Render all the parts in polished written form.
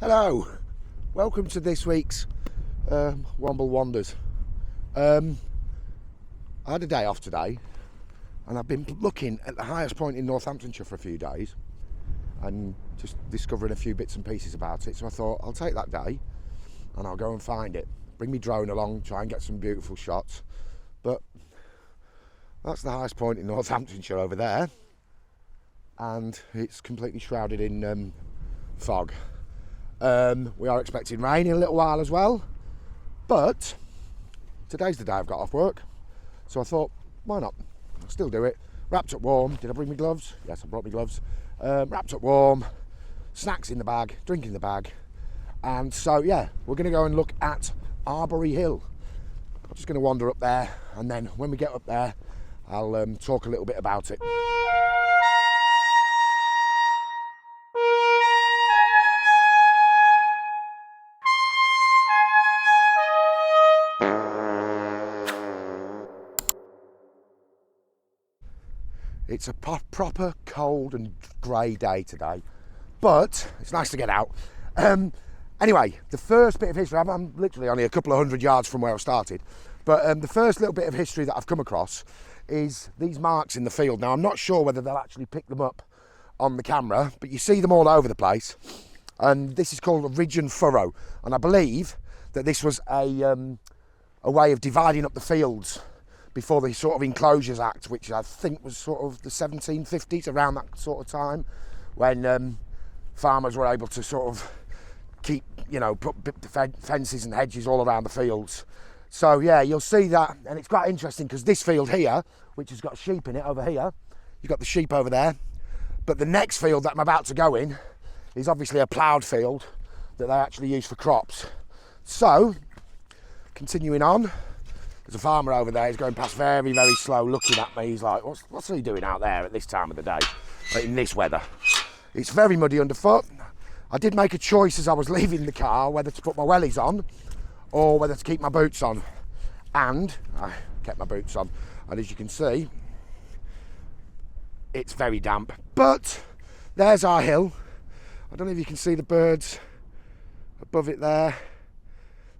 Hello, welcome to this week's Womble Wonders. I had a day off today and I've been looking at the highest point in Northamptonshire for a few days and just discovering a few bits and pieces about it. So I thought I'll take that day and I'll go and find it. Bring me drone along, try and get some beautiful shots. But that's the highest point in Northamptonshire over there, and it's completely shrouded in fog. We are expecting rain in a little while as well, but today's the day I've got off work, so I thought, why not? I'll still do it. Wrapped up warm. Did I bring my gloves? Yes, I brought my gloves. Wrapped up warm, snacks in the bag, drink in the bag, and so yeah, we're going to go and look at Arbury Hill. I'm just going to wander up there, and then when we get up there, I'll talk a little bit about it. It's a proper cold and grey day today, but it's nice to get out. Anyway, the first bit of history, I'm literally only a couple of hundred yards from where I started, but the first little bit of history that I've come across is these marks in the field. Now, I'm not sure whether they'll actually pick them up on the camera, but you see them all over the place, and this is called a ridge and furrow, and I believe that this was a way of dividing up the fields before the sort of Enclosures Act, which I think was sort of the 1750s, around that sort of time, when farmers were able to sort of keep, you know, put fences and hedges all around the fields. So yeah, you'll see that, and it's quite interesting because this field here, which has got sheep in it over here, you've got the sheep over there, but the next field that I'm about to go in is obviously a ploughed field that they actually use for crops. So, continuing on, there's a farmer over there. He's going past very, very slow, looking at me. He's like, what's he doing out there at this time of the day, in this weather? It's very muddy underfoot. I did make a choice as I was leaving the car whether to put my wellies on or whether to keep my boots on. And I kept my boots on. And as you can see, it's very damp. But there's our hill. I don't know if you can see the birds above it there.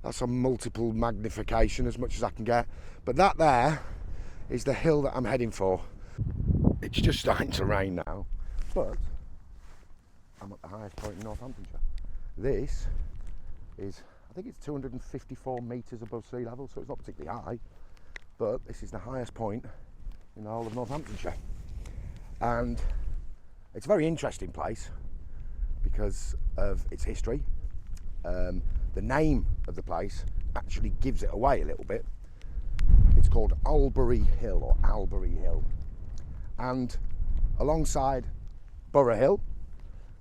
That's on multiple magnification, as much as I can get. But that there is the hill that I'm heading for. It's just starting to rain now, but I'm at the highest point in Northamptonshire. This is, I think it's 254 metres above sea level, so it's not particularly high, but this is the highest point in the whole of Northamptonshire. And it's a very interesting place because of its history. The name of the place actually gives it away a little bit. It's called Arbury Hill, or Arbury Hill. And alongside Borough Hill,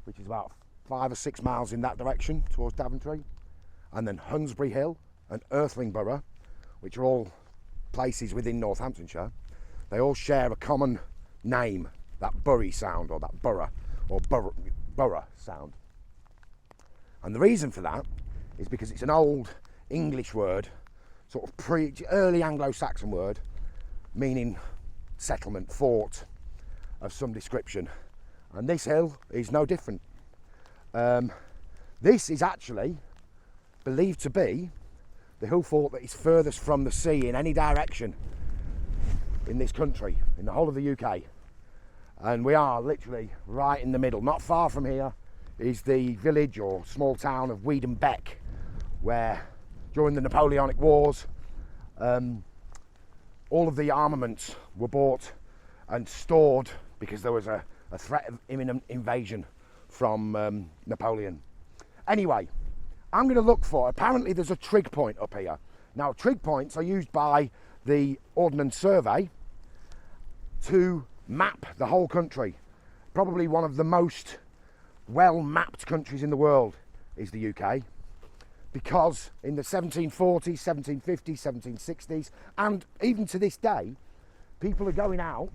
which is about 5 or 6 miles in that direction towards Daventry, and then Hunsbury Hill and Earthlingborough, which are all places within Northamptonshire, they all share a common name, that Bury sound, or that borough, or borough sound. And the reason for that is because it's an old English word, sort of early Anglo-Saxon word, meaning settlement, fort of some description. And this hill is no different. This is actually believed to be the hill fort that is furthest from the sea in any direction in this country, in the whole of the UK. And we are literally right in the middle. Not far from here is the village or small town of Beck, where during the Napoleonic Wars, all of the armaments were bought and stored because there was a threat of imminent invasion from Napoleon. Anyway, I'm going to look for, apparently there's a trig point up here. Now, trig points are used by the Ordnance Survey to map the whole country. Probably one of the most well-mapped countries in the world is the UK, because in the 1740s, 1750s, 1760s, and even to this day, people are going out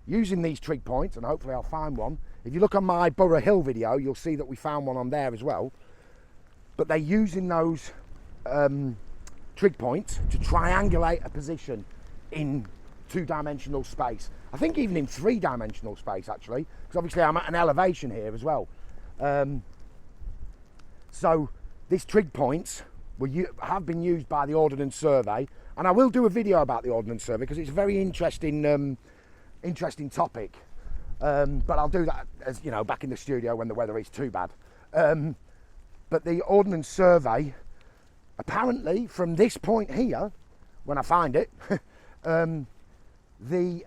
using these trig points, and hopefully I'll find one. If you look on my Borough Hill video, you'll see that we found one on there as well. But they're using those trig points to triangulate a position in 2-dimensional space. I think even in 3-dimensional space, actually, because obviously I'm at an elevation here as well. So So these trig points have been used by the Ordnance Survey, and I will do a video about the Ordnance Survey because it's a very interesting topic. But I'll do that, as you know, back in the studio when the weather is too bad. But the Ordnance Survey, apparently from this point here, when I find it, the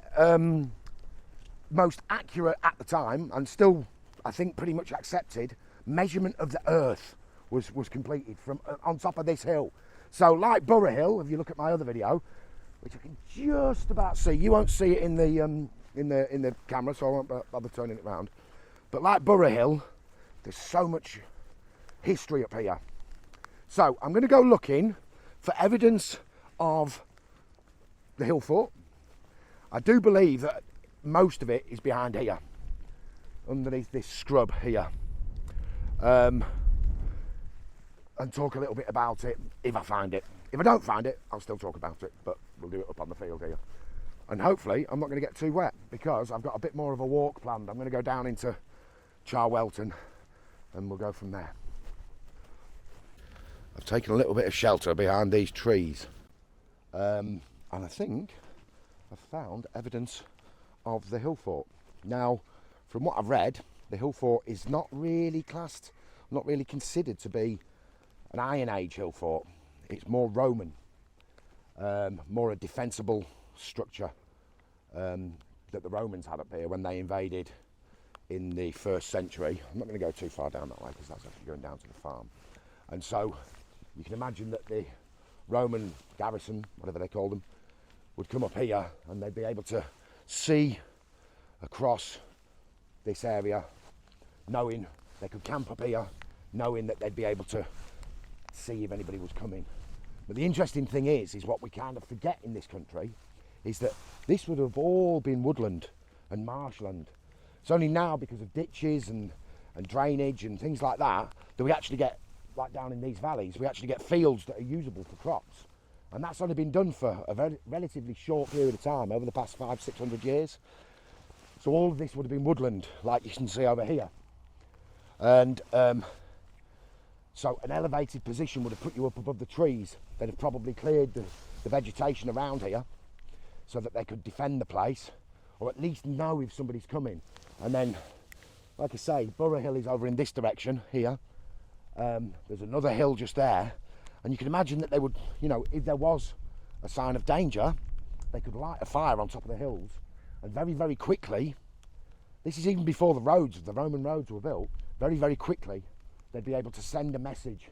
most accurate at the time, and still I think pretty much accepted, measurement of the earth was completed from on top of this hill. So like Borough Hill, if you look at my other video, which I can just about see, you won't see it in the camera, so I won't bother turning it around. But like Borough Hill, there's so much history up here. So I'm going to go looking for evidence of the hill fort. I do believe that most of it is behind here, underneath this scrub here. And talk a little bit about it if I find it. If I don't find it, I'll still talk about it, but we'll do it up on the field here. And hopefully I'm not going to get too wet because I've got a bit more of a walk planned. I'm going to go down into Charwelton and we'll go from there. I've taken a little bit of shelter behind these trees, and I think I've found evidence of the hill fort. Now, from what I've read, the hill fort is not really classed, not really considered to be an Iron Age hill fort. It's more Roman, more a defensible structure that the Romans had up here when they invaded in the 1st century. I'm not going to go too far down that way because that's actually going down to the farm. And so you can imagine that the Roman garrison, whatever they called them, would come up here and they'd be able to see across this area, knowing they could camp up here, knowing that they'd be able to see if anybody was coming. But the interesting thing is what we kind of forget in this country is that this would have all been woodland and marshland. It's only now, because of ditches and drainage and things like that, that we actually get, like down in these valleys, we actually get fields that are usable for crops. And that's only been done for a very relatively short period of time, over the past 500-600 years. So all of this would have been woodland, like you can see over here. And so an elevated position would have put you up above the trees. They'd have probably cleared the vegetation around here so that they could defend the place, or at least know if somebody's coming. And then, like I say, Borough Hill is over in this direction here. There's another hill just there. And you can imagine that they would, you know, if there was a sign of danger, they could light a fire on top of the hills. And very, very quickly, this is even before the Roman roads were built, very, very quickly, they'd be able to send a message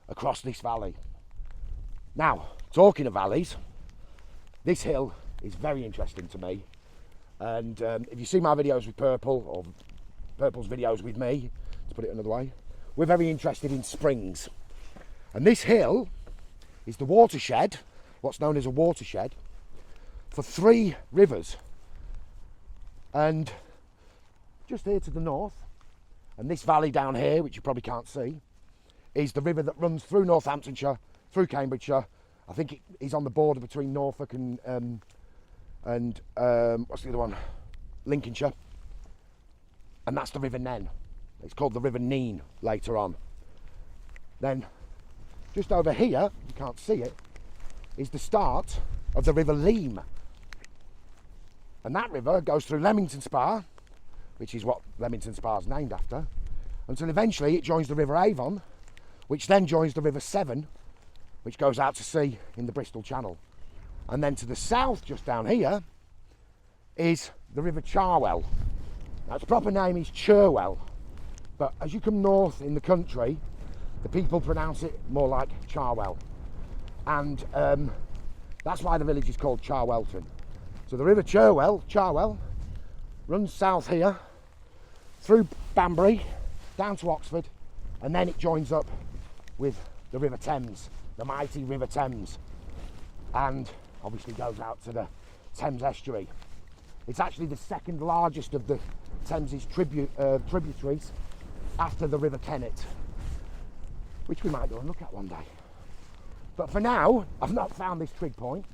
across this valley. Now, talking of valleys, this hill is very interesting to me. And if you see my videos with Purple, or Purple's videos with me, to put it another way, we're very interested in springs. And this hill is the watershed, what's known as a watershed, for 3 rivers. And just here to the north, and this valley down here, which you probably can't see, is the river that runs through Northamptonshire, through Cambridgeshire. I think it is on the border between Norfolk and what's the other one? Lincolnshire. And that's the River Nen. It's called the River Nene later on. Then, just over here, you can't see it, is the start of the River Leam. And that river goes through Leamington Spa, which is what Leamington Spa is named after, until eventually it joins the River Avon, which then joins the River Severn, which goes out to sea in the Bristol Channel. And then to the south, just down here, is the River Charwell. Now, its proper name is Cherwell, but as you come north in the country, the people pronounce it more like Charwell. And that's why the village is called Charwelton. So the River Charwell, runs south here, through Banbury, down to Oxford, and then it joins up with the River Thames, the mighty River Thames, and obviously goes out to the Thames estuary. It's actually the 2nd largest of the Thames' tributaries after the River Kennet, which we might go and look at one day. But for now, I've not found this trig point.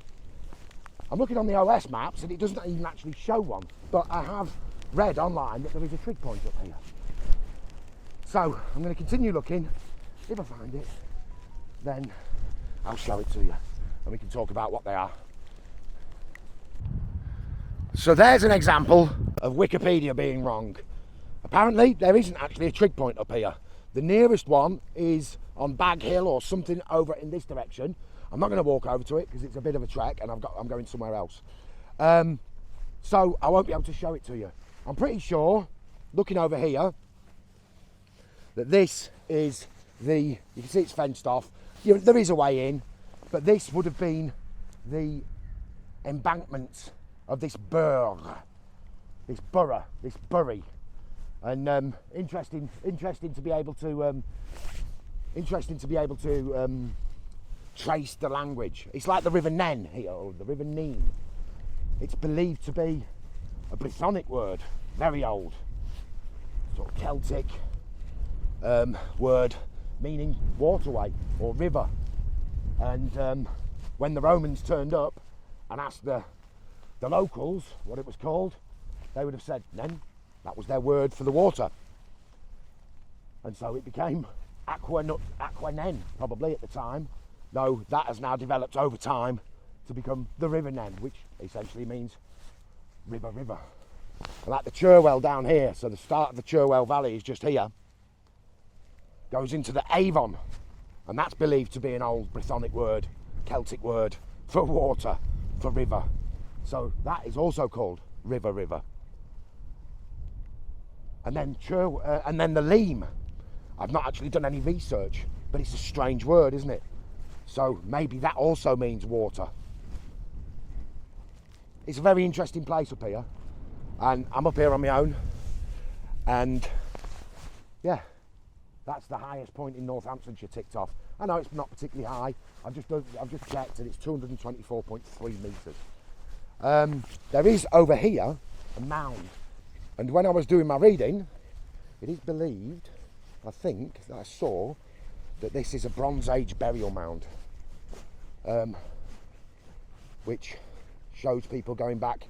I'm looking on the OS maps and it doesn't even actually show one, but I have read online that there is a trig point up here. So I'm going to continue looking if I find it, then I'll show it to you and we can talk about what they are. So there's an example of Wikipedia being wrong. Apparently there isn't actually a trig point up here. The nearest one is on Bag Hill or something over in this direction. I'm not going to walk over to it because it's a bit of a trek and I'm going somewhere else. So I won't be able to show it to you. I'm pretty sure, looking over here, that this is you can see it's fenced off. There is a way in, but this would have been the embankment of this borough, and interesting to be able to trace the language. It's like the River Nen here, or the River Nene. It's believed to be a Brythonic word, very old, sort of Celtic word meaning waterway or river. And when the Romans turned up and asked the locals what it was called, they would have said Nen. That was their word for the water. And so it became Aqua Nen, probably at the time, though that has now developed over time to become the River Nen, which essentially means river. And like the Charwell down here, so the start of the Charwell Valley is just here, goes into the Avon, and that's believed to be an old Brythonic word, Celtic word for water, for river. So that is also called river. And then the Leam. I've not actually done any research, but it's a strange word, isn't it? So maybe that also means water. It's a very interesting place up here, and I'm up here on my own, and yeah, that's the highest point in Northamptonshire ticked off. I know it's not particularly high. I've just checked, and it's 224.3 metres. There is over here a mound, and when I was doing my reading, it is believed, I think, that I saw that this is a Bronze Age burial mound, which shows people going back,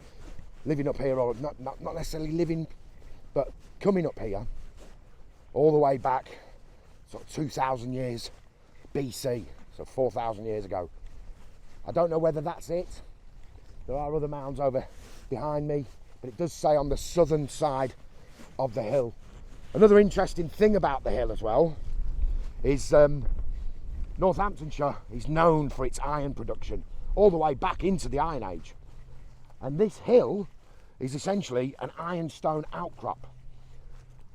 living up here, or not necessarily living, but coming up here all the way back, sort of 2,000 years BC, so 4,000 years ago. I don't know whether that's it. There are other mounds over behind me, but it does say on the southern side of the hill. Another interesting thing about the hill as well is Northamptonshire is known for its iron production all the way back into the Iron Age. And this hill is essentially an ironstone outcrop.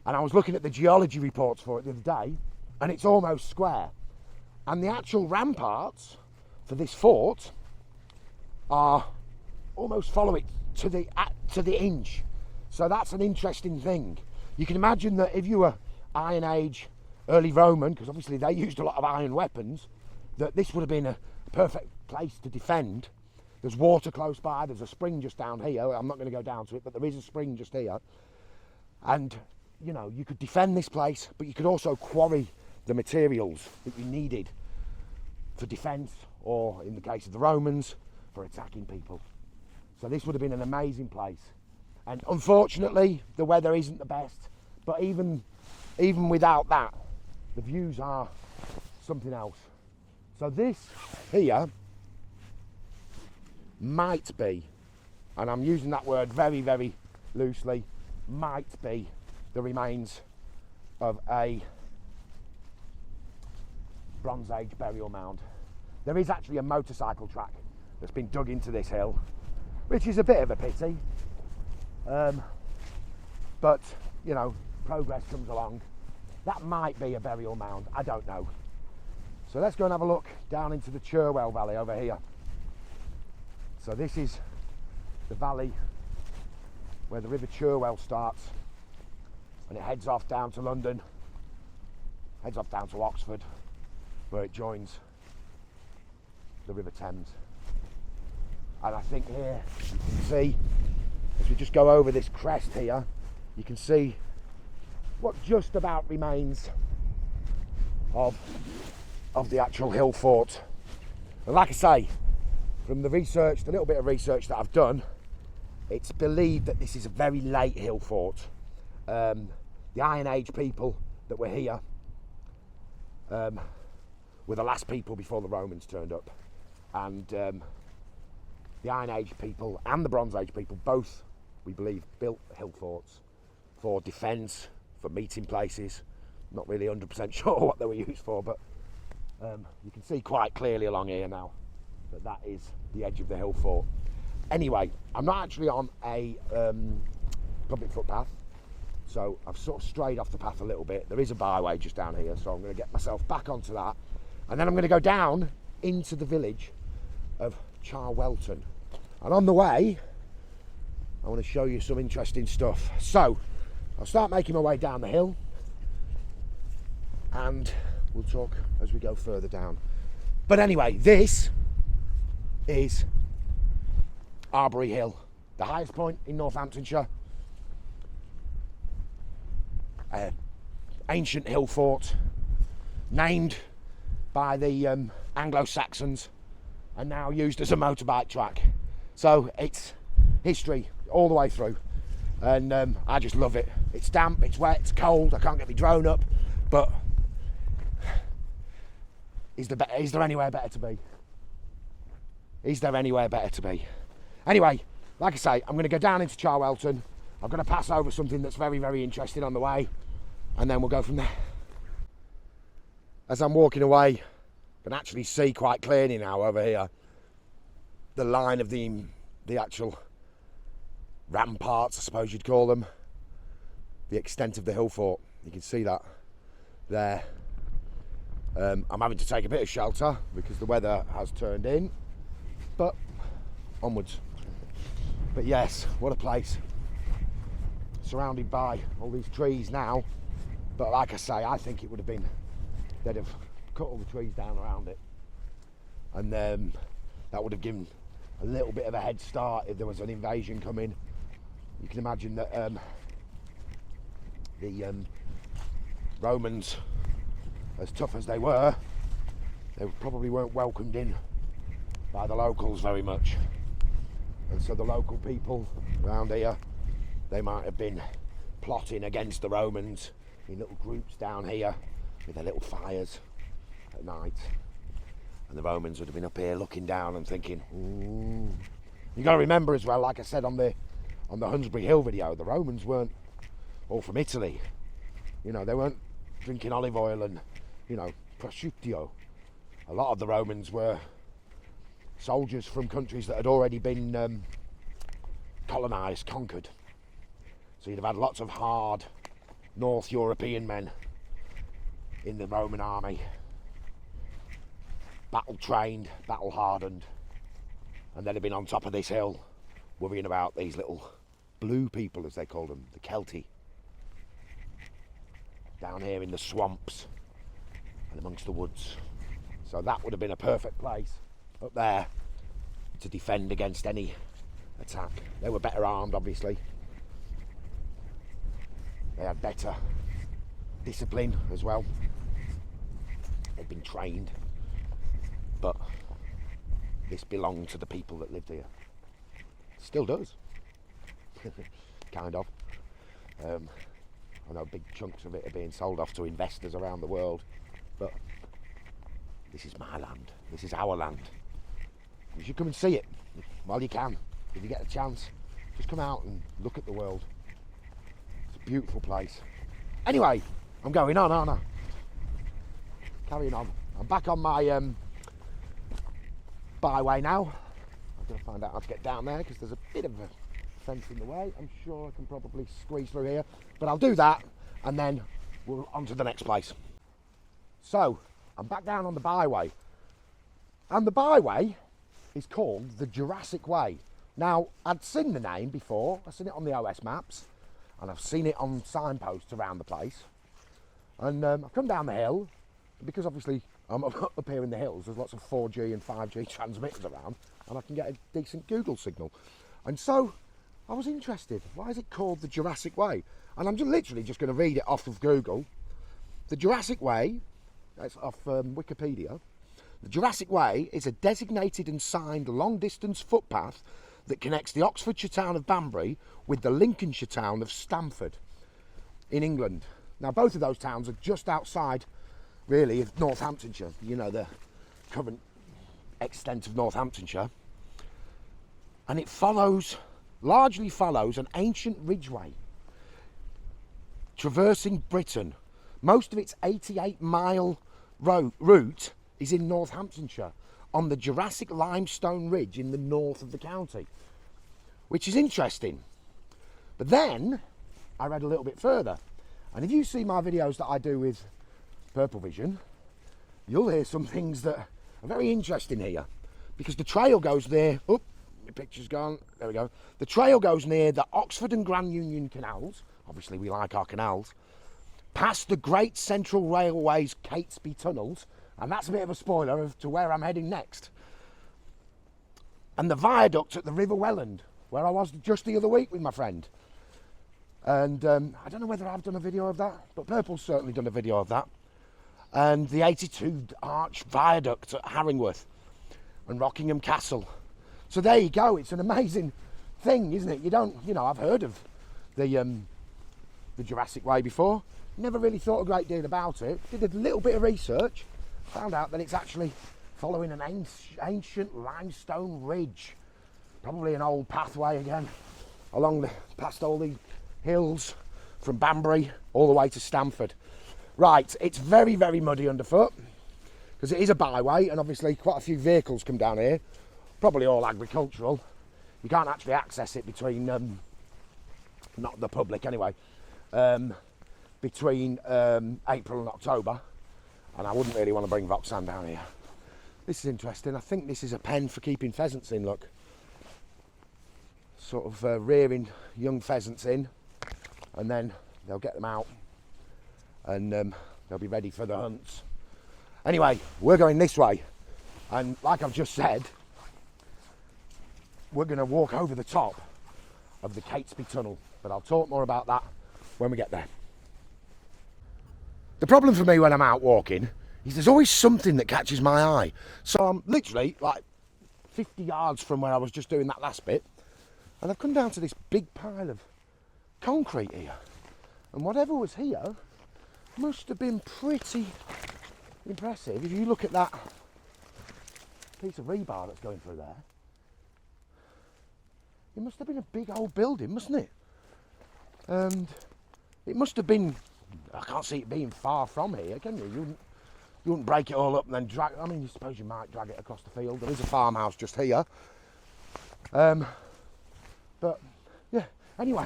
And I was looking at the geology reports for it the other day, and it's almost square. And the actual ramparts for this fort are almost follow it to the inch. So that's an interesting thing. You can imagine that if you were Iron Age, early Roman, because obviously they used a lot of iron weapons, that this would have been a perfect place to defend. There's water close by, there's a spring just down here. I'm not going to go down to it, but there is a spring just here. And, you know, you could defend this place, but you could also quarry the materials that you needed for defence, or in the case of the Romans, for attacking people. So this would have been an amazing place. And unfortunately, the weather isn't the best, but even without that, the views are something else. So this here might be, and I'm using that word very, very loosely, might be the remains of a Bronze Age burial mound. There is actually a motorcycle track that's been dug into this hill, which is a bit of a pity. But, you know, progress comes along. That might be a burial mound, I don't know. So let's go and have a look down into the Charwell Valley over here. So this is the valley where the River Charwell starts, and it heads off down to London, heads off down to Oxford, where it joins the River Thames. And I think here you can see, as we just go over this crest here, you can see what just about remains of the actual hill fort. And like I say, from the research, the little bit of research that I've done, it's believed that this is a very late hill fort. The Iron Age people that were here were the last people before the Romans turned up. And the Iron Age people and the Bronze Age people both, we believe, built hill forts for defence, for meeting places. Not really 100% sure what they were used for, but you can see quite clearly along here now that that is the edge of the hill fort. Anyway, I'm not actually on a public footpath, so I've sort of strayed off the path a little bit. There is a byway just down here, so I'm going to get myself back onto that, and then I'm going to go down into the village of Charwelton. And on the way, I want to show you some interesting stuff. So I'll start making my way down the hill, and we'll talk as we go further down. But anyway, this is Arbury Hill, the highest point in Northamptonshire. Ancient hill fort, named by the Anglo-Saxons and now used as a motorbike track. So it's history all the way through, and I just love it. It's damp, it's wet, it's cold, I can't get my drone up, but is there anywhere better to be? Is there anywhere better to be? Anyway, like I say, I'm going to go down into Charwelton. I'm going to pass over something that's very, very interesting on the way, and then we'll go from there. As I'm walking away, I can actually see quite clearly now over here the line of the actual ramparts, I suppose you'd call them, the extent of the hill fort. You can see that there. I'm having to take a bit of shelter because the weather has turned in, but onwards. But yes, what a place. Surrounded by all these trees now, but like I say, I think it would have been, they'd have cut all the trees down around it, and that would have given a little bit of a head start if there was an invasion coming. You can imagine that the Romans, as tough as they probably weren't welcomed in by the locals very much, and so the local people around here, they might have been plotting against the Romans in little groups down here with their little fires at night, and the Romans would have been up here looking down and thinking, ooh. You got to remember as well, like I said on the Hunsbury Hill video, the Romans weren't all from Italy. You know, they weren't drinking olive oil and, you know, prosciutto. A lot of the Romans were soldiers from countries that had already been colonised, conquered. So you'd have had lots of hard North European men in the Roman army, battle trained, battle hardened, and they'd have been on top of this hill worrying about these little blue people, as they called them, the Celti, down here in the swamps and amongst the woods. So that would have been a perfect place up there to defend against any attack. They were better armed, obviously. They had better discipline as well. They'd been trained, but this belonged to the people that lived here. Still does. Kind of. I know big chunks of it are being sold off to investors around the world, but this is my land. This is our land. You should come and see it while you can. If you get a chance, just come out and look at the world. It's a beautiful place. Anyway, I'm going on, aren't I? Carrying on. I'm back on my byway now. I'm going to find out how to get down there because there's a bit of a fence in the way. I'm sure I can probably squeeze through here, but I'll do that and then we're on to the next place. So I'm back down on the byway, and the byway is called the Jurassic Way. Now, I'd seen the name before. I've seen it on the OS maps and I've seen it on signposts around the place, and I've come down the hill because obviously I'm up here in the hills. There's lots of 4G and 5G transmitters around and I can get a decent Google signal, and so I was interested. Why is it called the Jurassic Way? And I'm literally just going to read it off of Google. The Jurassic Way, that's off Wikipedia. The Jurassic Way is a designated and signed long-distance footpath that connects the Oxfordshire town of Banbury with the Lincolnshire town of Stamford in England. Now, both of those towns are just outside really, of Northamptonshire, you know, the current extent of Northamptonshire. And it largely follows an ancient ridgeway traversing Britain. Most of its 88-mile route is in Northamptonshire on the Jurassic limestone ridge in the north of the county, which is interesting. But then I read a little bit further, and if you see my videos that I do with Purple Vision, you'll hear some things that are very interesting here, because the trail goes there. Oh, my picture's gone. There we go. The trail goes near the Oxford and Grand Union canals. Obviously, we like our canals. Past the Great Central Railway's Catesby tunnels, and that's a bit of a spoiler as to where I'm heading next. And the viaduct at the River Welland, where I was just the other week with my friend. And I don't know whether I've done a video of that, but Purple's certainly done a video of that. And the 82 arch viaduct at Haringworth and Rockingham Castle. So there you go. It's an amazing thing, isn't it? I've heard of the Jurassic Way before. Never really thought a great deal about it. Did a little bit of research. Found out that it's actually following an ancient limestone ridge. Probably an old pathway again, past all the hills from Banbury all the way to Stamford. Right, it's very, very muddy underfoot because it is a byway, and obviously quite a few vehicles come down here, probably all agricultural. You can't actually access it between, not the public anyway, between April and October, and I wouldn't really want to bring Voxan down here. This is interesting. I think this is a pen for keeping pheasants in, look. Sort of rearing young pheasants in, and then they'll get them out and they'll be ready for the hunts. Anyway, we're going this way, and like I've just said, we're going to walk over the top of the Catesby tunnel, but I'll talk more about that when we get there. The problem for me when I'm out walking is there's always something that catches my eye. So I'm literally like 50 yards from where I was just doing that last bit, and I've come down to this big pile of concrete here, and whatever was here must have been pretty impressive. If you look at that piece of rebar that's going through there, it must have been a big old building, mustn't it? And it must have been, I can't see it being far from here, can you? You wouldn't break it all up and then drag, I mean, I suppose you might drag it across the field. There is a farmhouse just here. But yeah, anyway,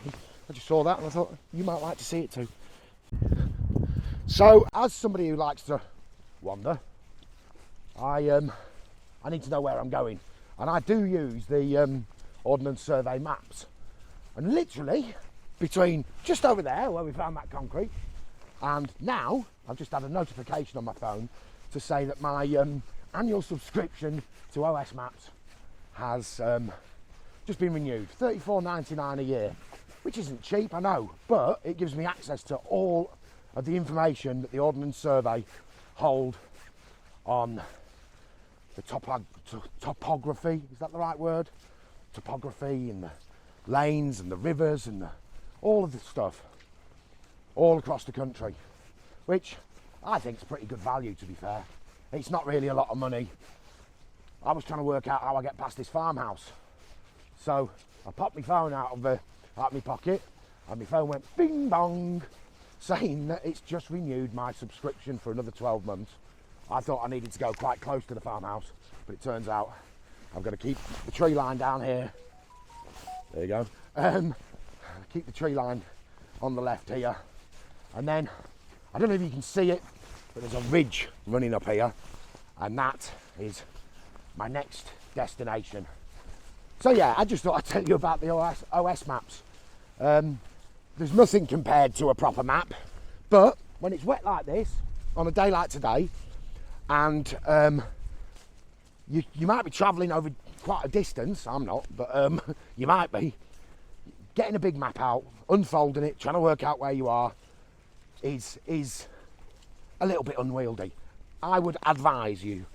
I just saw that and I thought you might like to see it too. So, as somebody who likes to wander, I need to know where I'm going, and I do use the Ordnance Survey maps. And literally, between just over there where we found that concrete, and now I've just had a notification on my phone to say that my annual subscription to OS Maps has just been renewed. $34.99 a year, which isn't cheap, I know, but it gives me access to all of the information that the Ordnance Survey hold on the topography, is that the right word? Topography, and the lanes and the rivers and all of the stuff all across the country, which I think is pretty good value, to be fair. It's not really a lot of money. I was trying to work out how I get past this farmhouse, so I popped my phone out of my pocket, and my phone went bing bong, saying that it's just renewed my subscription for another 12 months. I thought I needed to go quite close to the farmhouse, but it turns out I've got to keep the tree line down here. There you go. Keep the tree line on the left here, and then I don't know if you can see it, but there's a ridge running up here, and that is my next destination. So yeah, I just thought I'd tell you about the OS maps. There's nothing compared to a proper map, but when it's wet like this, on a day like today, and you might be travelling over quite a distance, I'm not, but you might be, getting a big map out, unfolding it, trying to work out where you are, is a little bit unwieldy. I would advise you,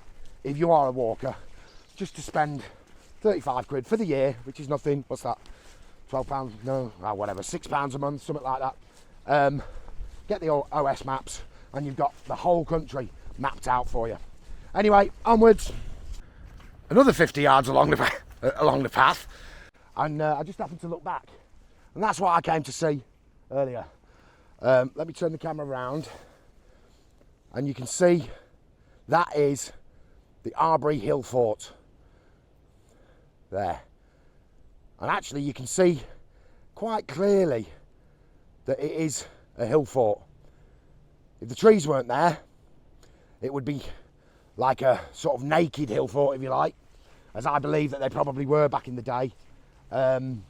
if you are a walker, just to spend 35 quid for the year, which is nothing. What's that? £12? No, whatever, £6 a month, something like that. Get the OS maps, and you've got the whole country mapped out for you. Anyway, onwards. Another 50 yards along the path, and I just happened to look back, and that's what I came to see earlier. Let me turn the camera around, and you can see that is the Arbury Hill Fort there. And actually you can see quite clearly that it is a hill fort. If the trees weren't there, it would be like a sort of naked hill fort, if you like, as I believe that they probably were back in the day. And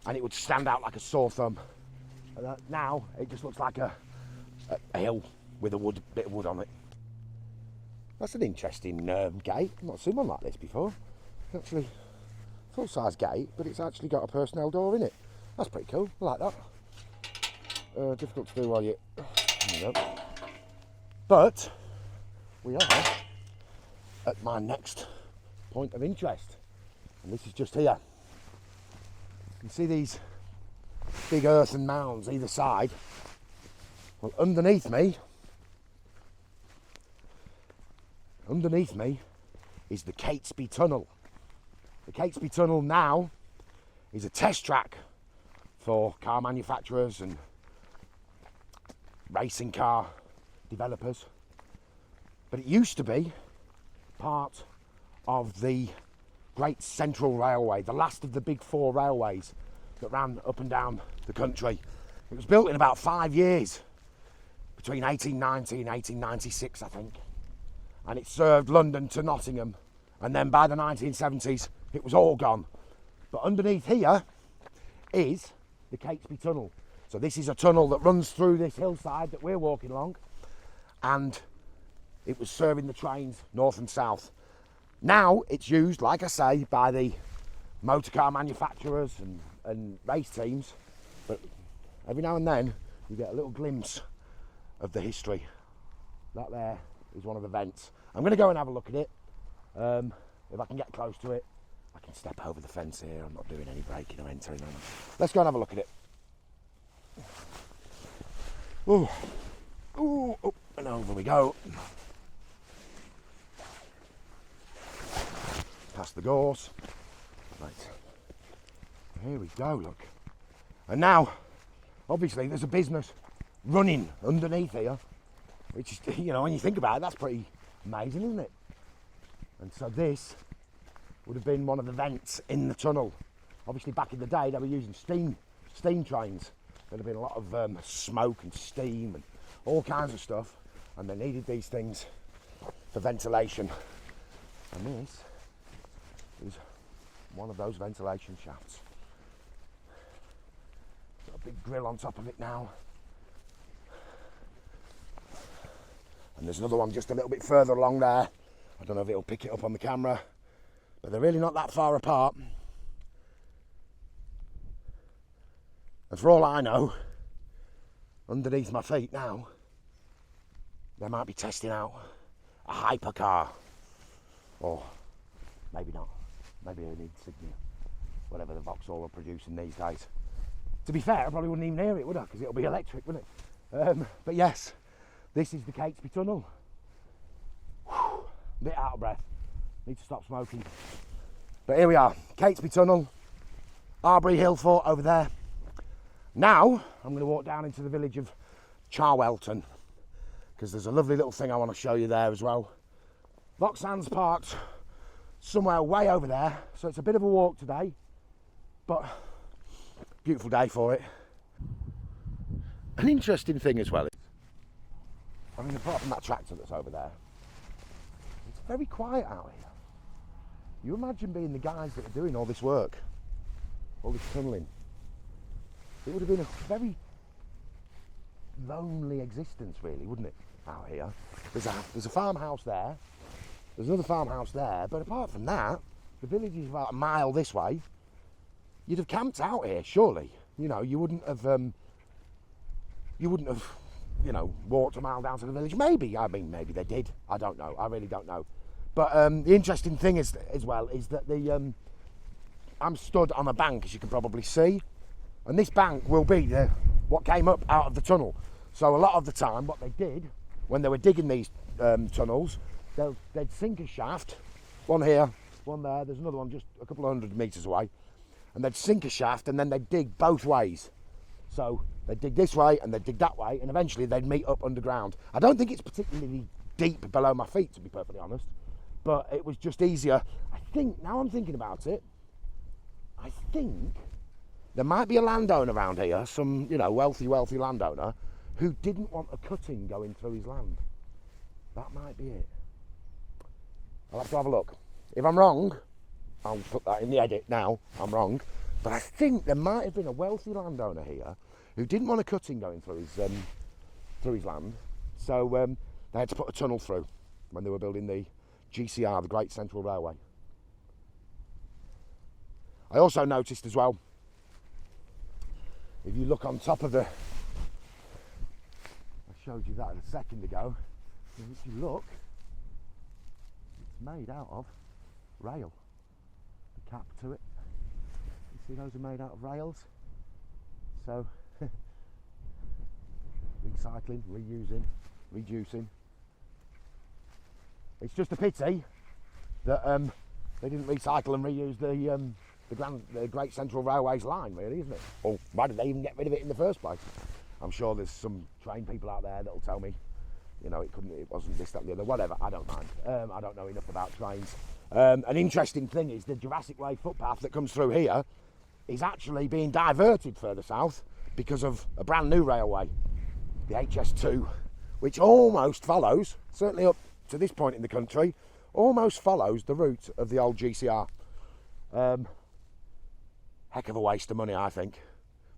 it would stand out like a sore thumb. Now it just looks like a hill with a bit of wood on it. That's an interesting gate. I've not seen one like this before. It's actually full-size gate, but it's actually got a personnel door in it. That's pretty cool. I like that. Difficult to do while you... There you go. But we are at my next point of interest, and this is just here. You can see these big earthen mounds either side. Well, underneath me is the Catesby tunnel. The Catesby tunnel now is a test track for car manufacturers and racing car developers, but it used to be part of the Great Central Railway, the last of the big four railways that ran up and down the country. It was built in about 5 years, between 1890 and 1896, I think, and it served London to Nottingham, and then by the 1970s it was all gone. But underneath here is the Catesby tunnel. So this is a tunnel that runs through this hillside that we're walking along, and it was serving the trains north and south. Now it's used, like I say, by the motor car manufacturers and race teams, but every now and then you get a little glimpse of the history. That there is one of the vents. I'm going to go and have a look at it. If I can get close to it, I can step over the fence here. I'm not doing any braking or entering. Let's go and have a look at it. Ooh. Ooh, up and over we go. Past the gorse. Right. Here we go, look. And now, obviously, there's a business running underneath here, which is, you know, when you think about it, that's pretty amazing, isn't it? And so this would have been one of the vents in the tunnel. Obviously, back in the day, they were using steam trains. There'd have been a lot of smoke and steam and all kinds of stuff, and they needed these things for ventilation. And this is one of those ventilation shafts. Got a big grill on top of it now. And there's another one just a little bit further along there. I don't know if it'll pick it up on the camera, but they're really not that far apart. And for all I know, underneath my feet now, they might be testing out a hypercar. Or maybe not. Maybe an insignia. Whatever the Vauxhall are producing these days. To be fair, I probably wouldn't even hear it, would I? Because it'll be electric, wouldn't it? But yes, this is the Catesby tunnel. Whew, a bit out of breath. Need to stop smoking. But here we are, Catesby tunnel, Arbury Hill Fort over there. Now, I'm going to walk down into the village of Charwelton, because there's a lovely little thing I want to show you there as well. Vauxhall's parked somewhere way over there, so it's a bit of a walk today, but beautiful day for it. An interesting thing as well is, I mean, apart from that tractor that's over there, it's very quiet out here. You imagine being the guys that are doing all this work, all this tunnelling. It would have been a very lonely existence, really, wouldn't it, out here? There's a farmhouse there, there's another farmhouse there, but apart from that, the village is about a mile this way. You'd have camped out here, surely. You know, you wouldn't have, you know, walked a mile down to the village. Maybe, I mean, maybe they did. I don't know. I really don't know. But the interesting thing is, as well, is that I'm stood on a bank, as you can probably see, and this bank will be what came up out of the tunnel. So a lot of the time, what they did, when they were digging these tunnels, they'd sink a shaft, one here, one there, there's another one just a couple of 100 metres away, and they'd sink a shaft and then they'd dig both ways. So they'd dig this way and they'd dig that way, and eventually they'd meet up underground. I don't think it's particularly deep below my feet, to be perfectly honest, but it was just easier. I think, now I'm thinking about it, I think there might be a landowner around here, some, you know, wealthy landowner, who didn't want a cutting going through his land. That might be it. I'll have to have a look. If I'm wrong, I'll put that in the edit now, I'm wrong. But I think there might have been a wealthy landowner here who didn't want a cutting going through his land. So they had to put a tunnel through when they were building the GCR, the Great Central Railway. I also noticed as well, if you look on top of the, I showed you that a second ago, if you look, it's made out of rail. The cap to it, you see those are made out of rails. So recycling, reusing, reducing. It's just a pity that they didn't recycle and reuse the Great Central Railway's line, really, isn't it? Or why did they even get rid of it in the first place? I'm sure there's some trained people out there that'll tell me, you know, it wasn't this, that, and the other, whatever. I don't mind. I don't know enough about trains. An interesting thing is the Jurassic Way footpath that comes through here is actually being diverted further south because of a brand new railway, the HS2, which almost follows, certainly up to this point in the country, almost follows the route of the old GCR. Heck of a waste of money, I think,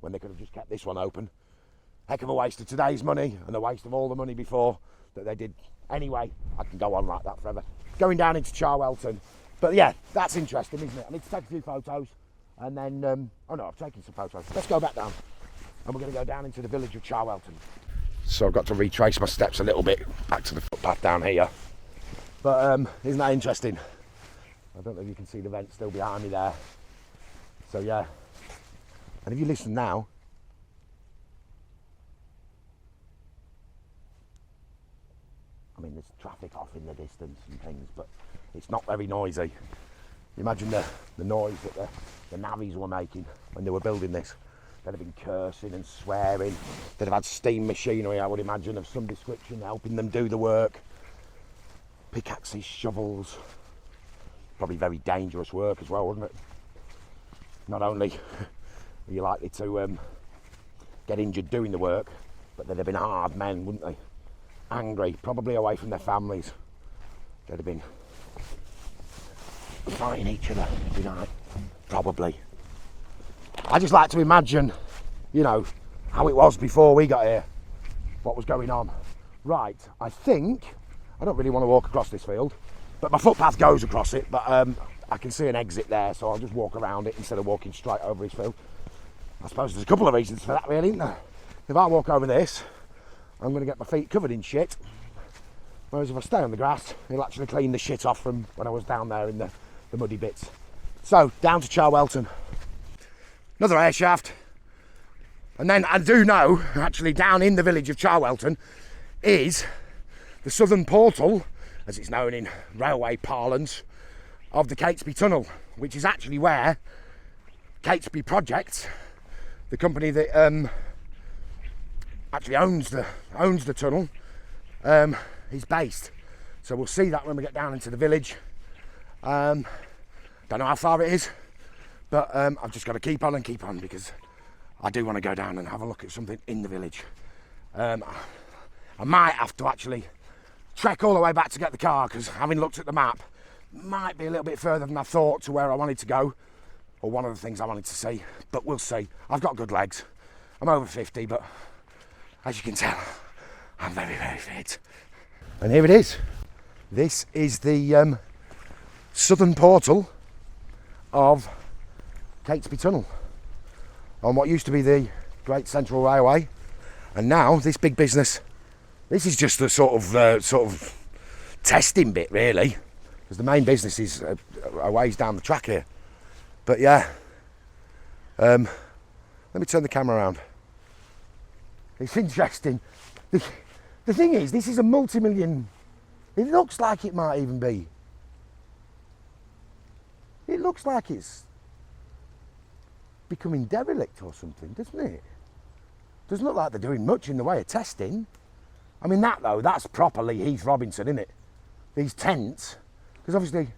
when they could have just kept this one open. Heck of a waste of today's money and a waste of all the money before that they did. Anyway, I can go on like that forever. Going down into Charwelton. But yeah, that's interesting, isn't it? I need to take a few photos and then, oh no, I've taken some photos. Let's go back down and we're going to go down into the village of Charwelton. So I've got to retrace my steps a little bit back to the footpath down here. But isn't that interesting? I don't know if you can see the vent still behind me there. So yeah, and if you listen now, I mean, there's traffic off in the distance and things, but it's not very noisy. Imagine the noise that the navvies were making when they were building this. They'd have been cursing and swearing. They'd have had steam machinery, I would imagine, of some description, helping them do the work. Pickaxes, shovels. Probably very dangerous work as well, wouldn't it? Not only are you likely to get injured doing the work, but they'd have been hard men, wouldn't they? Angry, probably away from their families. They'd have been fighting each other every night, probably. I just like to imagine, you know, how it was before we got here, what was going on. Right, I think, I don't really want to walk across this field, but my footpath goes across it, but I can see an exit there, so I'll just walk around it instead of walking straight over his field. I suppose there's a couple of reasons for that, really, isn't there? If I walk over this, I'm going to get my feet covered in shit, whereas if I stay on the grass, it'll actually clean the shit off from when I was down there in the muddy bits. So, down to Charwelton. Another air shaft. And then I do know, actually, down in the village of Charwelton is the southern portal, as it's known in railway parlance, of the Catesby tunnel, which is actually where Catesby Projects, the company that actually owns the tunnel, is based. So we'll see that when we get down into the village. Don't know how far it is, but I've just got to keep on because I do want to go down and have a look at something in the village. I might have to actually trek all the way back to get the car, because having looked at the map, might be a little bit further than I thought to where I wanted to go, or one of the things I wanted to see, but we'll see. I've got good legs. I'm over 50, but as you can tell, I'm very, very fit. And here it is. This is the southern portal of Catesby Tunnel on what used to be the Great Central Railway, and now this big business. This is just the sort of testing bit, really, because the main business is a ways down the track here. But yeah, let me turn the camera around. It's interesting. The thing is, this is a multi-million... It looks like it might even be. It looks like it's becoming derelict or something, doesn't it? Doesn't look like they're doing much in the way of testing. I mean, that though, that's properly Heath Robinson, isn't it? These tents, because obviously...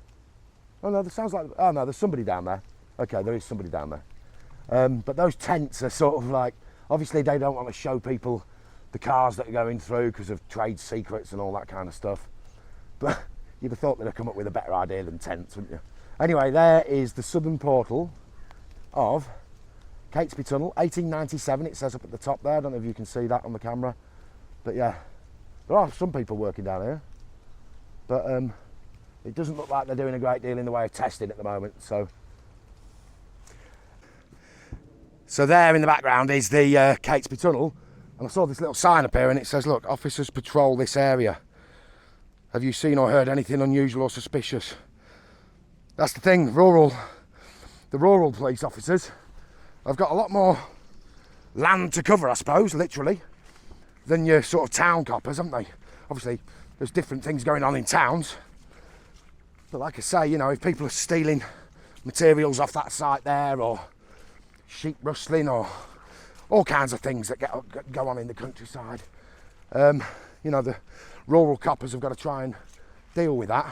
Oh no, there sounds like... Oh no, there's somebody down there. Okay, there is somebody down there. But those tents are sort of like... Obviously they don't want to show people the cars that are going through because of trade secrets and all that kind of stuff. But you'd have thought they'd have come up with a better idea than tents, wouldn't you? Anyway, there is the southern portal of Catesby Tunnel, 1897, it says up at the top there. I don't know if you can see that on the camera. But yeah, there are some people working down here. But it doesn't look like they're doing a great deal in the way of testing at the moment. So there in the background is the Catesby Tunnel. And I saw this little sign up here and it says, look, officers patrol this area. Have you seen or heard anything unusual or suspicious? That's the thing, the rural police officers have got a lot more land to cover, I suppose, literally, than your sort of town coppers, haven't they? Obviously, there's different things going on in towns. But like I say, you know, if people are stealing materials off that site there, or sheep rustling, or all kinds of things that go on in the countryside, you know, the rural coppers have got to try and deal with that.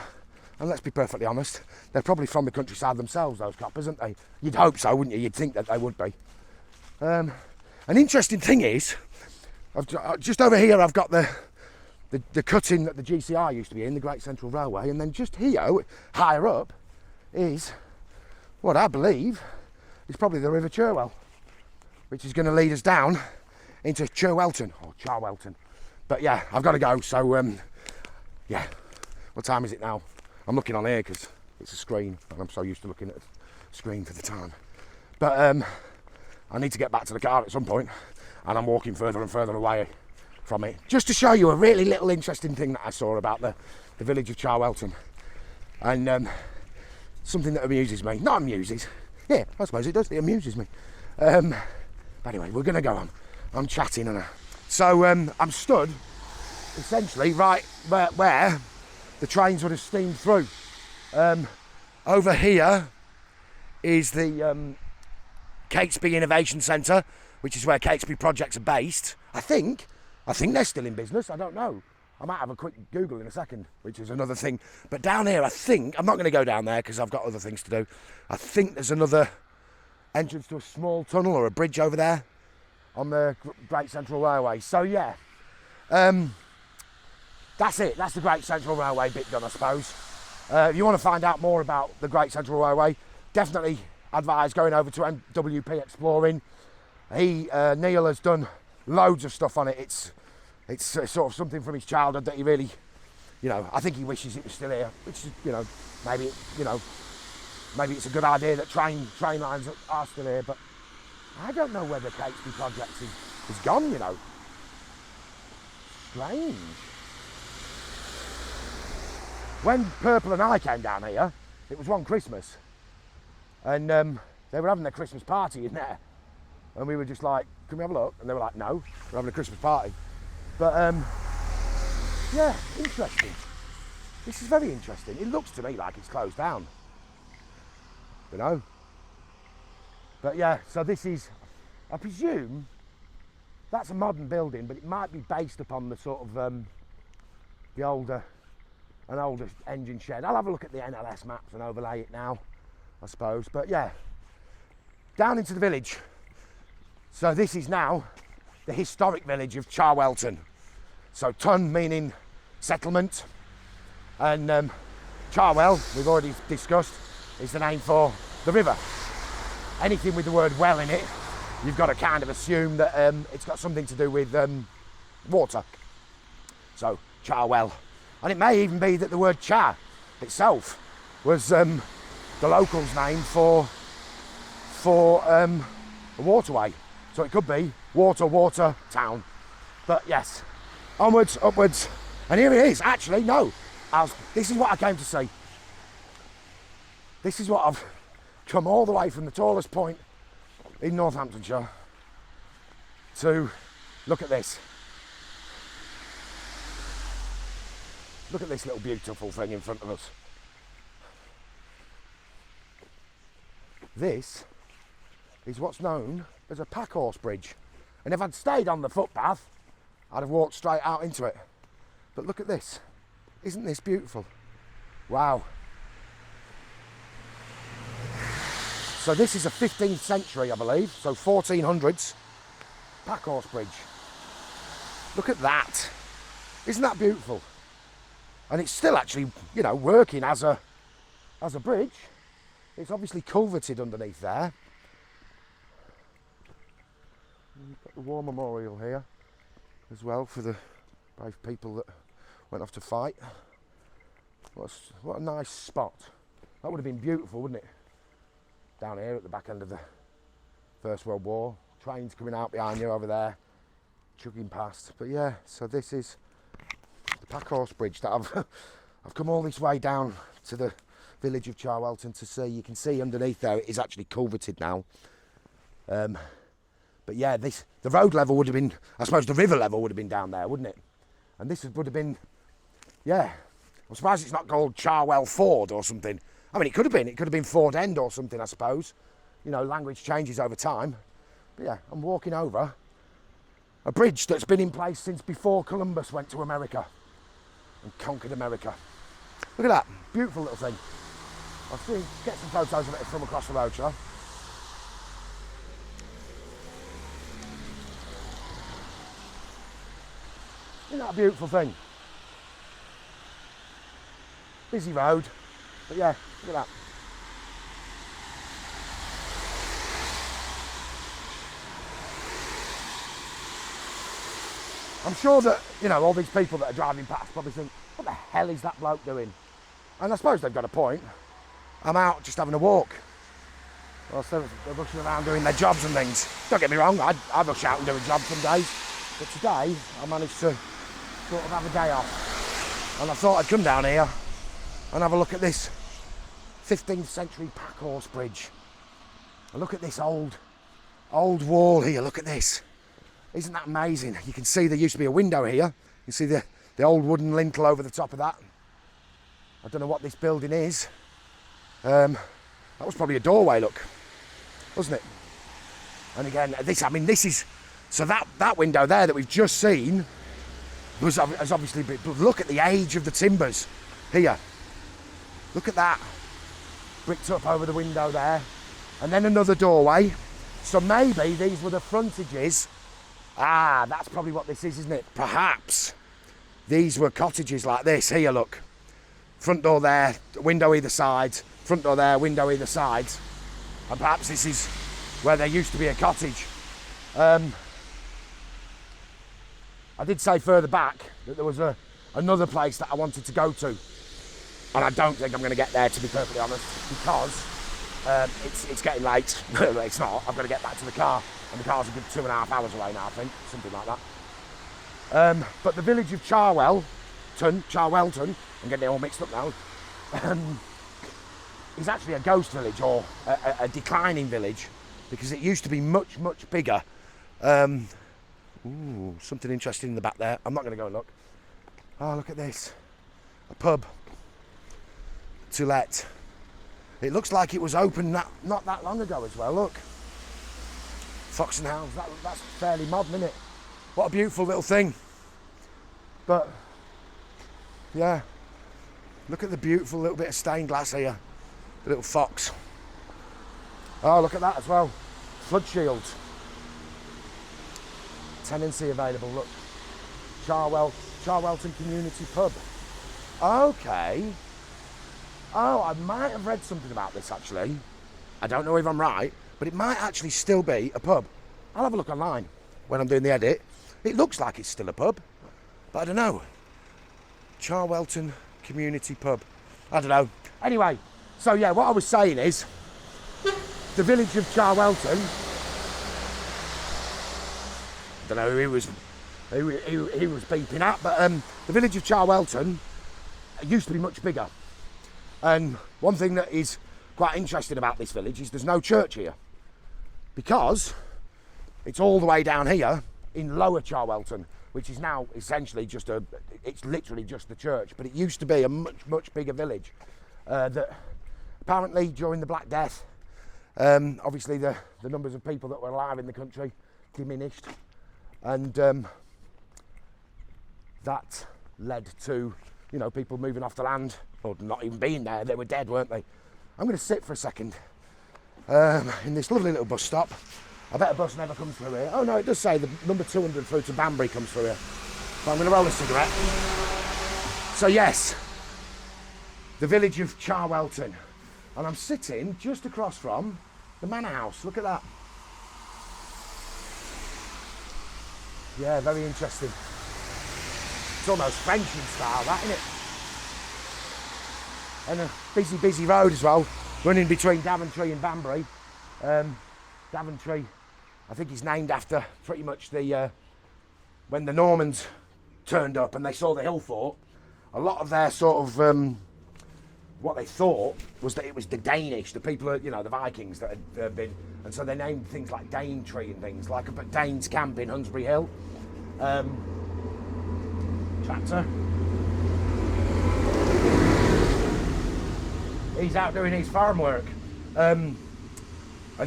And let's be perfectly honest, they're probably from the countryside themselves, those coppers, aren't they? You'd hope so, wouldn't you? You'd think that they would be. An interesting thing is, just over here I've got the cutting that the GCR used to be in, the Great Central Railway, and then just here, higher up, is what I believe is probably the River Charwell, which is going to lead us down into Charwelton, or Charwelton. But yeah, I've got to go, so yeah. What time is it now? I'm looking on here because it's a screen and I'm so used to looking at a screen for the time. But I need to get back to the car at some point, and I'm walking further and further away from it, just to show you a really little interesting thing that I saw about the village of Charwelton. And something that amuses me. Not amuses. Yeah, I suppose it does. It amuses me. Anyway, we're going to go on. I'm chatting and so I'm stood essentially right where the trains would have steamed through. Over here is the Catesby Innovation Centre, which is where Catesby projects are based. I think they're still in business. I don't know. I might have a quick Google in a second, which is another thing. But down here, I'm not going to go down there because I've got other things to do. I think there's another entrance to a small tunnel or a bridge over there on the Great Central Railway. So yeah, that's it. That's the Great Central Railway bit done, I suppose. If you want to find out more about the Great Central Railway, definitely advise going over to MWP Exploring. Neil has done loads of stuff on it. It's sort of something from his childhood that he really, you know, I think he wishes it was still here. Which is, you know, maybe it's a good idea that train lines are still here. But I don't know where the Catesby project is gone. You know, strange. When Purple and I came down here, it was one Christmas, and they were having their Christmas party in there, and we were just like, can we have a look? And they were like, no, we're having a Christmas party. But yeah, interesting. This is very interesting. It looks to me like it's closed down, you know. But yeah, so this is, I presume, that's a modern building, but it might be based upon the sort of the older engine shed. I'll have a look at the NLS maps and overlay it now, I suppose. But yeah, down into the village. So this is now the historic village of Charwelton. So Tun meaning settlement, and Charwell, we've already discussed, is the name for the river. Anything with the word well in it, you've got to kind of assume that it's got something to do with water. So Charwell. And it may even be that the word Char itself was the locals' name for a waterway. So it could be water town. But yes, onwards, upwards, and here it is. Actually, no, this is what I came to see. This is what I've come all the way from the tallest point in Northamptonshire to look at this. Look at this little beautiful thing in front of us. This is what's known as a pack horse bridge. And if I'd stayed on the footpath, I'd have walked straight out into it. But look at this. Isn't this beautiful? Wow. So this is a 15th century, I believe, so 1400s pack horse bridge. Look at that. Isn't that beautiful? And it's still actually, you know, working as a bridge. It's obviously culverted underneath there. You've got the war memorial here as well for the brave people that went off to fight. What a nice spot. That would have been beautiful, wouldn't it? Down here at the back end of the First World War. Trains coming out behind you over there, chugging past. But yeah, so this is the pack horse bridge that I've come all this way down to the village of Charwelton to see. You can see underneath there it is actually culverted now. But yeah, the road level would have been, I suppose the river level would have been down there, wouldn't it? And this would have been, yeah. I'm surprised it's not called Charwell Ford or something. I mean, it could have been Ford End or something, I suppose. You know, language changes over time. But yeah, I'm walking over a bridge that's been in place since before Columbus went to America and conquered America. Look at that, beautiful little thing. I'll see, get some photos of it from across the road, shall I? Isn't that a beautiful thing? Busy road, but yeah, look at that. I'm sure that, you know, all these people that are driving past probably think, what the hell is that bloke doing? And I suppose they've got a point. I'm out just having a walk. Well, so they're rushing around doing their jobs and things. Don't get me wrong, I rush out and do a job some days. But today, I managed to sort of have a day off. And I thought I'd come down here and have a look at this 15th century pack horse bridge. And look at this old wall here, look at this. Isn't that amazing? You can see there used to be a window here. You see the old wooden lintel over the top of that. I don't know what this building is. That was probably a doorway, look, wasn't it? And again, this is, so that window there that we've just seen has obviously been, but look at the age of the timbers here. Look at that, bricked up over the window there. And then another doorway. So maybe these were the frontages. Ah, that's probably what this is, isn't it? Perhaps these were cottages like this. Here, look. Front door there, window either side. Front door there, window either side. And perhaps this is where there used to be a cottage. I did say further back that there was another place that I wanted to go to. And I don't think I'm going to get there, to be perfectly honest, because it's getting late. It's not. I've got to get back to the car. And the car's a good 2.5 hours away now, I think. Something like that. But the village of Charwelton, I'm getting it all mixed up now, is actually a ghost village, or a declining village, because it used to be much, much bigger. Ooh, something interesting in the back there. I'm not going to go and look. Oh, look at this. A pub to let. It looks like it was open not that long ago as well, look. Fox and Hounds, that's fairly modern, isn't it? What a beautiful little thing. But, yeah, look at the beautiful little bit of stained glass here. The little fox. Oh, look at that as well. Flood shields. Tenancy available, look. Charwelton Community Pub. Okay. Oh, I might have read something about this actually. I don't know if I'm right, but it might actually still be a pub. I'll have a look online when I'm doing the edit. It looks like it's still a pub, but I don't know. Charwelton Community Pub. I don't know. Anyway, so yeah, what I was saying is, the village of Charwelton, I don't know who he was beeping at, but the village of Charwelton used to be much bigger. And one thing that is quite interesting about this village is there's no church here, because it's all the way down here in Lower Charwelton. which is now essentially it's literally just the church, but it used to be a much bigger village that apparently during the Black Death, obviously the numbers of people that were alive in the country diminished, and that led to, you know, people moving off the land, or not even being there. They were dead, weren't they? I'm going to sit for a second in this lovely little bus stop. I bet a bus never comes through here. Oh no, it does say the number 200 through to Banbury comes through here. So I'm going to roll a cigarette. So yes, the village of Charwelton. And I'm sitting just across from the manor house. Look at that. Yeah, very interesting. It's almost French in style, that, isn't it? And a busy road as well, running between Daventry and Banbury. Daventry, I think, is named after pretty much the when the Normans turned up and they saw the hill fort. A lot of their sort of what they thought was that it was the Danish, the people, you know, the Vikings that had been, and so they named things like Danetree and things, like up at Danes Camp in Hunsbury Hill. Tractor. He's out doing his farm work. And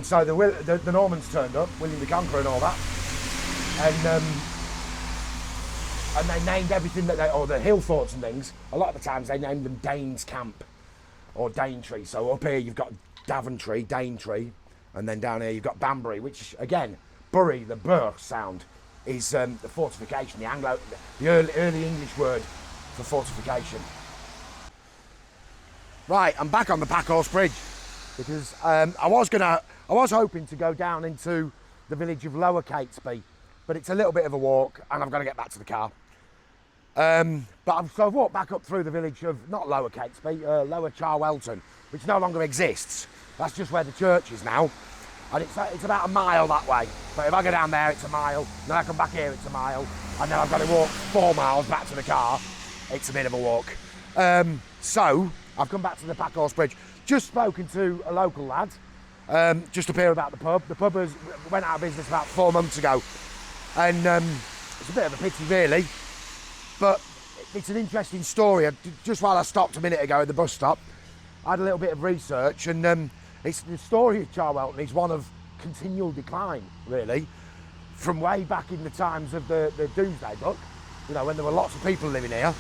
so the Normans turned up, William the Conqueror and all that, and they named everything or the hill forts and things, a lot of the times they named them Danes Camp or Danetree. So up here you've got Daventry, Danetree, and then down here you've got Banbury, which again, bury, the burr sound, is the fortification, the early English word for fortification. Right, I'm back on the Packhorse Bridge because I was hoping to go down into the village of Lower Catesby, but it's a little bit of a walk and I've got to get back to the car. So I've walked back up through the village of, not Lower Catesby, Lower Charwelton, which no longer exists. That's just where the church is now. And it's about a mile that way. But if I go down there, it's a mile. Then I come back here, it's a mile. And then I've got to walk 4 miles back to the car. It's a bit of a walk. So I've come back to the Packhorse Bridge. Just spoken to a local lad, just up here about the pub. The pub went out of business about 4 months ago. And it's a bit of a pity, really. But it's an interesting story. Just while I stopped a minute ago at the bus stop, I had a little bit of research, and it's the story of Charwelton is one of continual decline, really, from way back in the times of the Domesday Book, you know, when there were lots of people living here,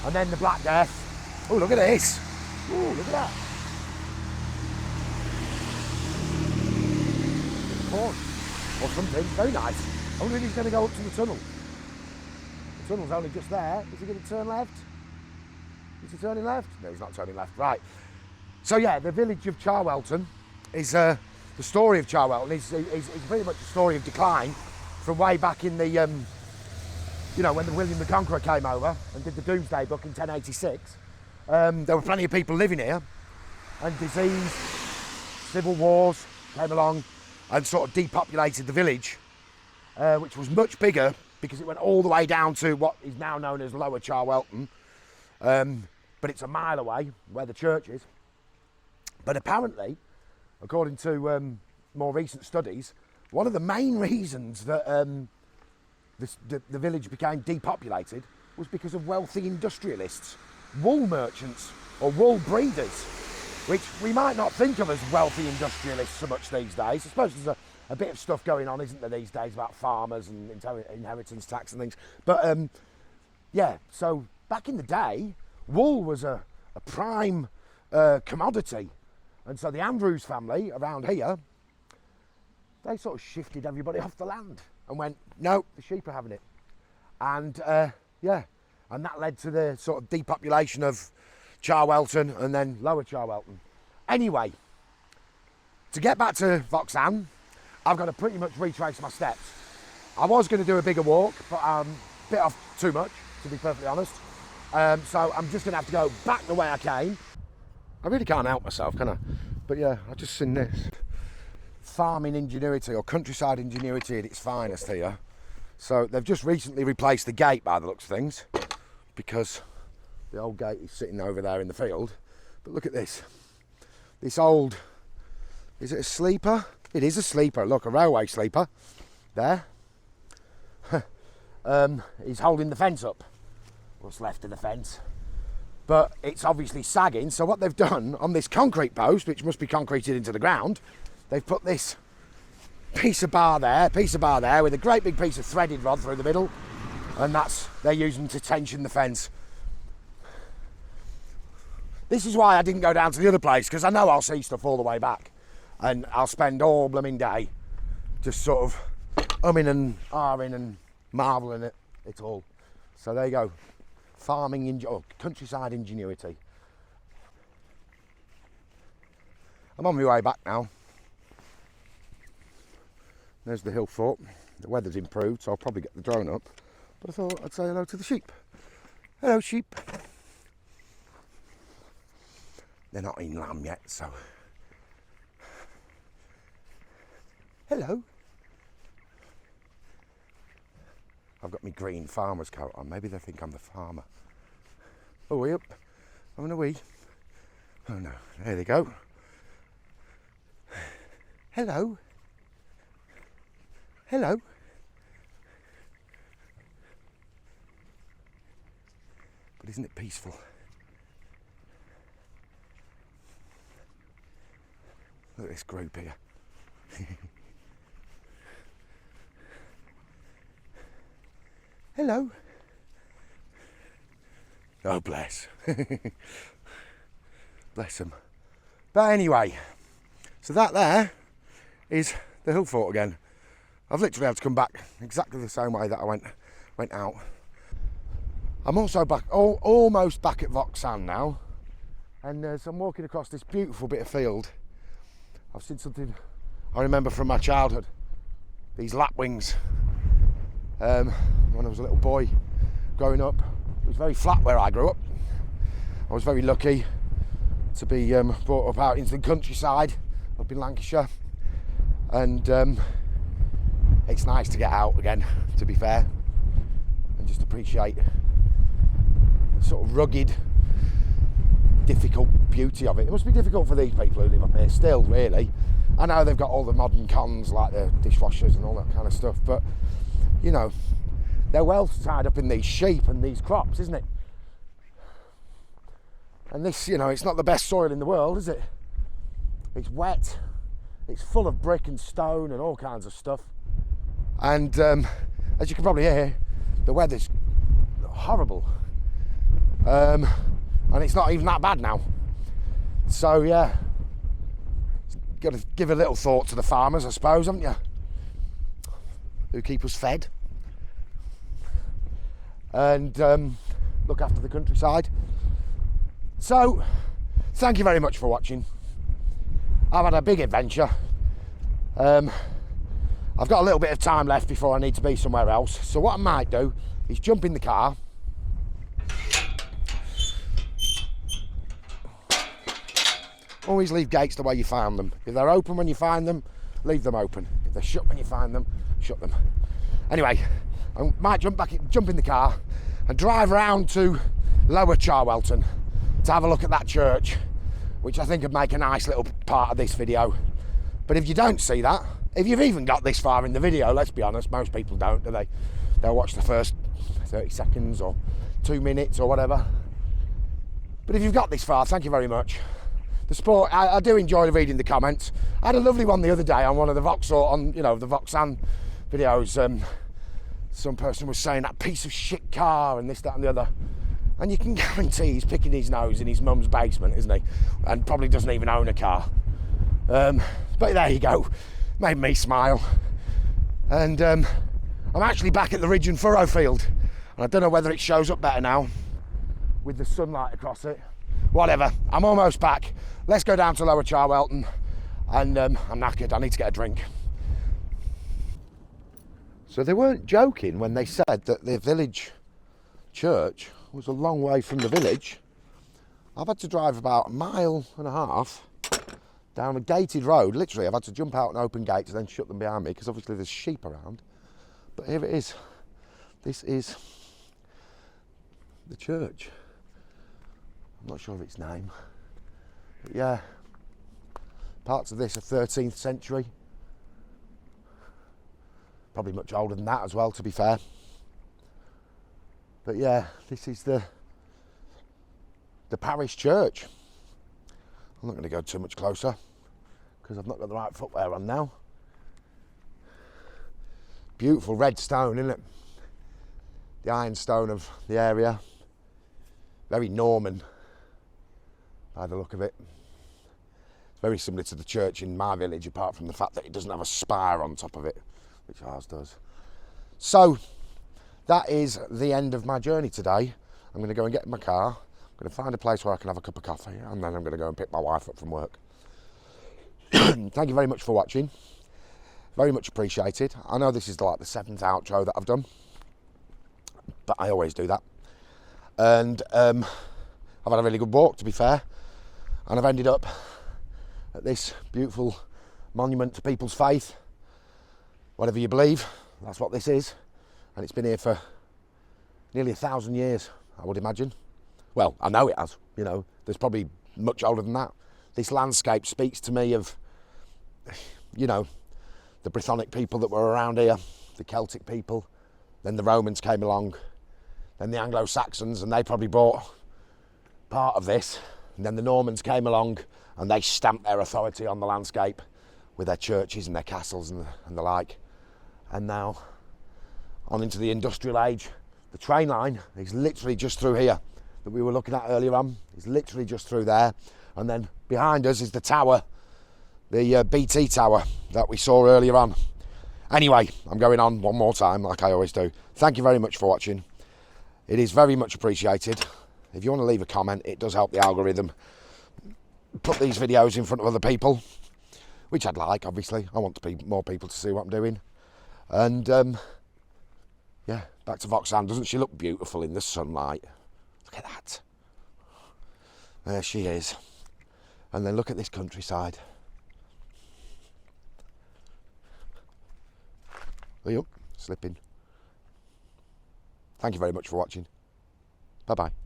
and then the Black Death. Oh, look at this. Oh, look at that. Corn or something, very nice. I wonder if he's going to go up to the tunnel. The tunnel's only just there. Is he going to turn left? Is he turning left? No, he's not turning left. Right. So yeah, the village of Charwelton is the story of Charwelton is pretty much a story of decline from way back in the you know, when William the Conqueror came over and did the Domesday Book in 1086. There were plenty of people living here, and disease, civil wars came along and sort of depopulated the village, which was much bigger because it went all the way down to what is now known as Lower Charwelton, but it's a mile away where the church is. But apparently, according to more recent studies, one of the main reasons that the village became depopulated was because of wealthy industrialists, wool merchants or wool breeders, which we might not think of as wealthy industrialists so much these days. I suppose there's a bit of stuff going on, isn't there, these days about farmers and inheritance tax and things. But yeah, so back in the day, wool was a prime commodity. And so the Andrews family around here, they sort of shifted everybody off the land and went, no, the sheep are having it. And yeah, and that led to the sort of depopulation of Charwelton and then Lower Charwelton. Anyway, to get back to Vauxhall, I've got to pretty much retrace my steps. I was going to do a bigger walk, but I'm a bit off too much, to be perfectly honest. So I'm just going to have to go back the way I came. I really can't help myself, can I? But yeah, I've just seen this. Farming ingenuity or countryside ingenuity at its finest here. So they've just recently replaced the gate by the looks of things, because the old gate is sitting over there in the field. But look at this. This old, is it a sleeper? It is a sleeper, look, a railway sleeper. There. is holding the fence up, what's left of the fence. But it's obviously sagging, so what they've done on this concrete post, which must be concreted into the ground, they've put this piece of bar there with a great big piece of threaded rod through the middle, and they're using to tension the fence. This is why I didn't go down to the other place, because I know I'll see stuff all the way back, and I'll spend all blooming day just sort of umming and ahhing and marvelling at it all. So there you go. Farming, countryside ingenuity. I'm on my way back now. There's the hill fort. The weather's improved, so I'll probably get the drone up. But I thought I'd say hello to the sheep. Hello, sheep. They're not in lamb yet, so... Hello. I've got my green farmer's coat on. Maybe they think I'm the farmer. Oh, we up? Having a wee? Oh no, there they go. Hello. Hello. But isn't it peaceful? Look at this group here. Hello. Oh, bless. Bless them. But anyway, so that there is the hill fort again. I've literally had to come back exactly the same way that I went out. I'm also back, almost back at Vauxhall now, and as I'm walking across this beautiful bit of field, I've seen something I remember from my childhood. These lapwings. When I was a little boy growing up, it was very flat where I grew up. I was very lucky to be brought up out into the countryside up in Lancashire, and it's nice to get out again, to be fair, and just appreciate the sort of rugged, difficult beauty of it. It must be difficult for these people who live up here still, really. I know they've got all the modern cons like the dishwashers and all that kind of stuff, but you know, they're well tied up in these sheep and these crops, isn't it? And this, you know, it's not the best soil in the world, is it? It's wet, it's full of brick and stone and all kinds of stuff. And as you can probably hear, the weather's horrible. And it's not even that bad now. So yeah, got to give a little thought to the farmers, I suppose, haven't you? Who keep us fed. And look after the countryside. So, thank you very much for watching. I've had a big adventure. I've got a little bit of time left before I need to be somewhere else. So what I might do is jump in the car. Always leave gates the way you found them. If they're open when you find them, leave them open. If they're shut when you find them, shut them. Anyway, I might jump in the car and drive around to Lower Charwelton to have a look at that church, which I think would make a nice little part of this video. But if you don't see that, if you've even got this far in the video, let's be honest, most people don't, do they? They'll watch the first 30 seconds or 2 minutes or whatever. But if you've got this far, thank you very much. The support, I do enjoy reading the comments. I had a lovely one the other day on one of the Vauxhall videos. Some person was saying that piece of shit car and this, that and the other. And you can guarantee he's picking his nose in his mum's basement, isn't he? And probably doesn't even own a car. But there you go. Made me smile. And I'm actually back at the Ridge and Furrow field. And I don't know whether it shows up better now with the sunlight across it. Whatever, I'm almost back. Let's go down to Lower Charwelton. And I'm knackered, I need to get a drink. So they weren't joking when they said that the village church was a long way from the village. I've had to drive about 1.5 miles down a gated road. Literally, I've had to jump out and open gates and then shut them behind me because obviously there's sheep around. But here it is. This is the church. I'm not sure of its name. But yeah, parts of this are 13th century. Probably much older than that as well, to be fair. But yeah, this is the parish church. I'm not going to go too much closer because I've not got the right footwear on now. Beautiful red stone, isn't it? The ironstone of the area. Very Norman by the look of it. It's very similar to the church in my village, apart from the fact that it doesn't have a spire on top of it, which ours does. So that is the end of my journey today. I'm going to go and get in my car. I'm going to find a place where I can have a cup of coffee, and then I'm going to go and pick my wife up from work. Thank you very much for watching. Very much appreciated. I know this is like the 7th outro that I've done, but I always do that. And I've had a really good walk, to be fair, and I've ended up at this beautiful monument to people's faith. Whatever you believe, that's what this is. And it's been here for nearly 1,000 years, I would imagine. Well, I know it has, you know, there's probably much older than that. This landscape speaks to me of, you know, the Brythonic people that were around here, the Celtic people, then the Romans came along, then the Anglo-Saxons, and they probably bought part of this, and then the Normans came along and they stamped their authority on the landscape with their churches and their castles and the like. And now, on into the industrial age, the train line is literally just through here that we were looking at earlier on. It's literally just through there, and then behind us is the tower, the BT tower that we saw earlier on. Anyway, I'm going on one more time like I always do. Thank you very much for watching. It is very much appreciated. If you want to leave a comment, it does help the algorithm put these videos in front of other people, which I'd like, obviously. I want more people to see what I'm doing. And yeah, back to Vauxhall. Doesn't she look beautiful in the sunlight? Look at that. There she is. And then look at this countryside. Slipping. Thank you very much for watching. Bye-bye.